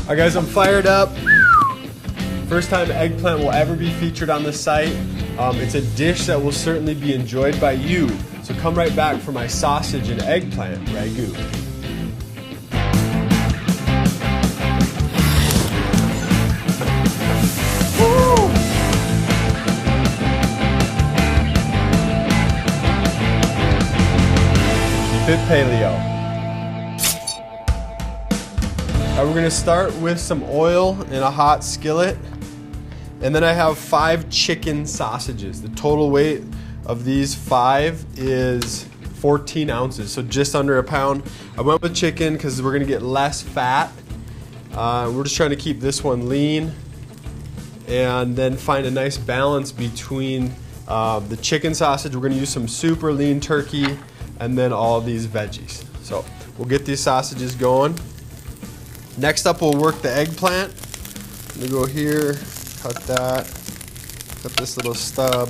All right, guys, I'm fired up. First time eggplant will ever be featured on the site. It's a dish that will certainly be enjoyed by you. So come right back for my sausage and eggplant ragu. Keep it paleo. We're going to start with some oil in a hot skillet. And then I have 5 chicken sausages. The total weight of these 5 is 14 ounces, so just under a pound. I went with chicken because we're going to get less fat. We're just trying to keep this one lean and then find a nice balance between the chicken sausage. We're going to use some super lean turkey and then all of these veggies. So we'll get these sausages going. Next up, we'll work the eggplant. I'm gonna go here, cut that, cut this little stub.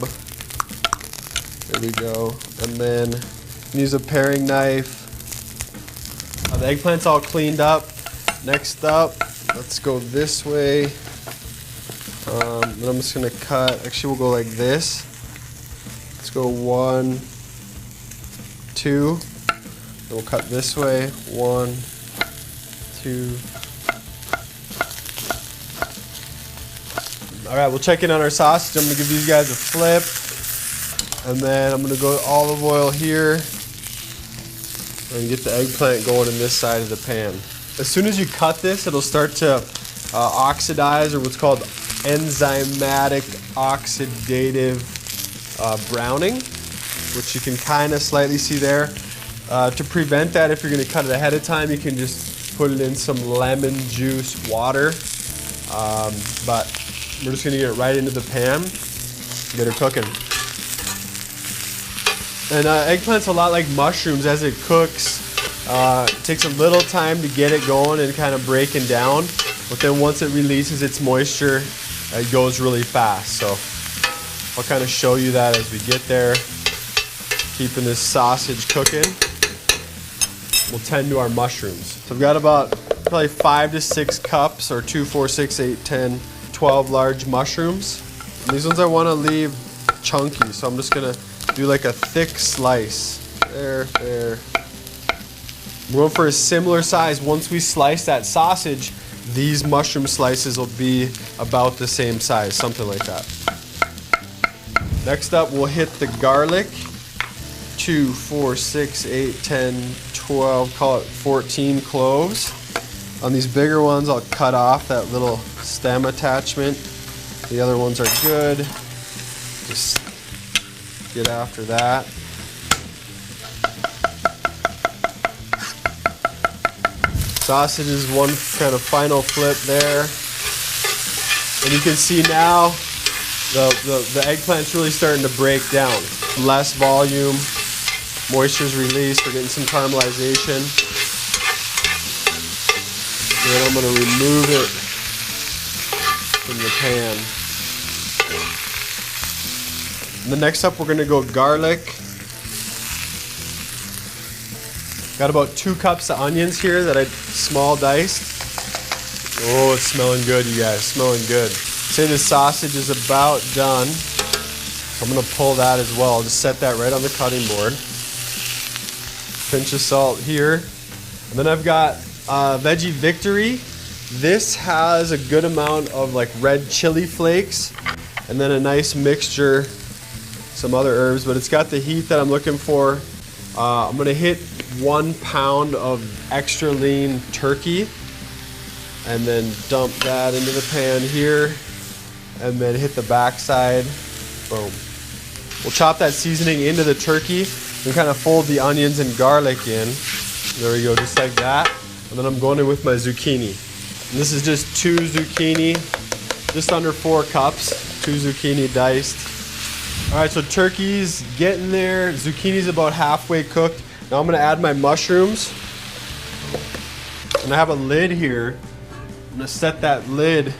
There we go. And then use a paring knife. The eggplant's all cleaned up. Next up, let's go this way. Then I'm just gonna cut, actually we'll go like this. Let's go 1, 2. Then we'll cut this way, 1, 2. All right, we'll check in on our sausage. I'm gonna give these guys a flip. And then I'm gonna go olive oil here and get the eggplant going in this side of the pan. As soon as you cut this, it'll start to oxidize, or what's called enzymatic oxidative browning, which you can kind of slightly see there. To prevent that, if you're gonna cut it ahead of time, you can just put it in some lemon juice water. But we're just gonna get it right into the pan, get it cooking. And eggplant's a lot like mushrooms. As it cooks, it takes a little time to get it going and kind of breaking down, but then once it releases its moisture, it goes really fast. So I'll kind of show you that as we get there. Keeping this sausage cooking, we'll tend to our mushrooms. So I've got about probably 5 to 6 cups, or 2, 4, 6, 8, 10, 12 large mushrooms. And these ones I want to leave chunky, so I'm just gonna do like a thick slice. There. We're going for a similar size. Once we slice that sausage, these mushroom slices will be about the same size, something like that. Next up, we'll hit the garlic. 2, 4, 6, 8, 10, 12, call it 14 cloves. On these bigger ones, I'll cut off that little stem attachment. The other ones are good. Just get after that. Sausage is one kind of final flip there. And you can see now the eggplant's really starting to break down. Less volume, moisture's released, we're getting some caramelization. And then I'm going to remove it from the pan. And then next up, we're going to go garlic. Got about 2 cups of onions here that I small diced. Oh, it's smelling good, you guys, smelling good. Say the sausage is about done. So I'm going to pull that as well. Just set that right on the cutting board. Pinch of salt here. And then I've got Veggie Victory. This has a good amount of like red chili flakes and then a nice mixture, some other herbs, but it's got the heat that I'm looking for. I'm gonna hit 1 pound of extra lean turkey and then dump that into the pan here and then hit the backside. Boom. We'll chop that seasoning into the turkey and kind of fold the onions and garlic in. There we go, just like that. And then I'm going in with my zucchini. And this is just 2 zucchini, just under 4 cups, 2 zucchini diced. All right, so turkey's getting there. Zucchini's about halfway cooked. Now I'm gonna add my mushrooms. And I have a lid here. I'm gonna set that lid,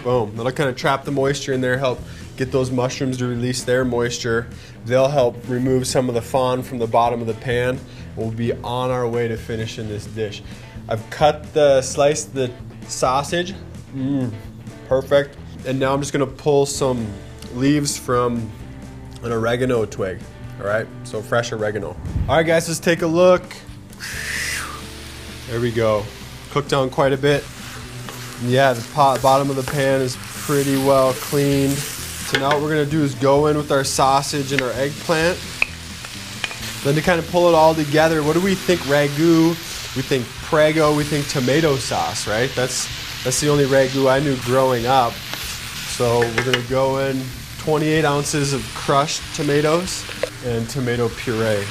boom. That'll kind of trap the moisture in there, help get those mushrooms to release their moisture. They'll help remove some of the fond from the bottom of the pan. We'll be on our way to finishing this dish. I've sliced the sausage. Perfect. And now I'm just gonna pull some leaves from an oregano twig. All right, so fresh oregano. All right, guys, let's take a look. There we go. Cooked down quite a bit. Yeah, the bottom of the pan is pretty well cleaned. So now what we're gonna do is go in with our sausage and our eggplant. Then to kind of pull it all together, what do we think? Ragu, we think Prego, we think tomato sauce, right? That's the only Ragu I knew growing up. So we're gonna go in 28 ounces of crushed tomatoes and tomato puree.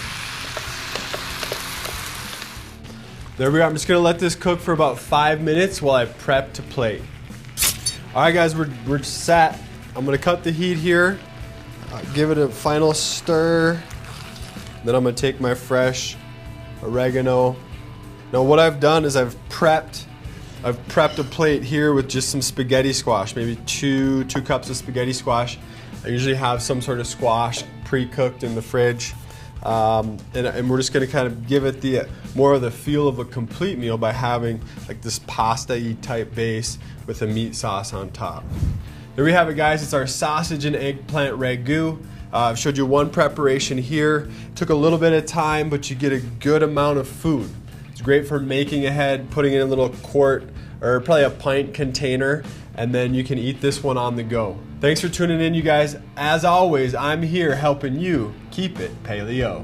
There we go. I'm just gonna let this cook for about 5 minutes while I prep to plate. All right, guys, we're set. I'm gonna cut the heat here, give it a final stir. Then I'm gonna take my fresh oregano. Now what I've done is I've prepped a plate here with just some spaghetti squash, maybe two cups of spaghetti squash. I usually have some sort of squash pre-cooked in the fridge. And we're just gonna kind of give it more of the feel of a complete meal by having like this pasta-y type base with a meat sauce on top. There we have it, guys. It's our sausage and eggplant ragu. I've showed you one preparation here. Took a little bit of time, but you get a good amount of food. It's great for making ahead, putting it in a little quart or probably a pint container, and then you can eat this one on the go. Thanks for tuning in, you guys. As always, I'm here helping you keep it paleo.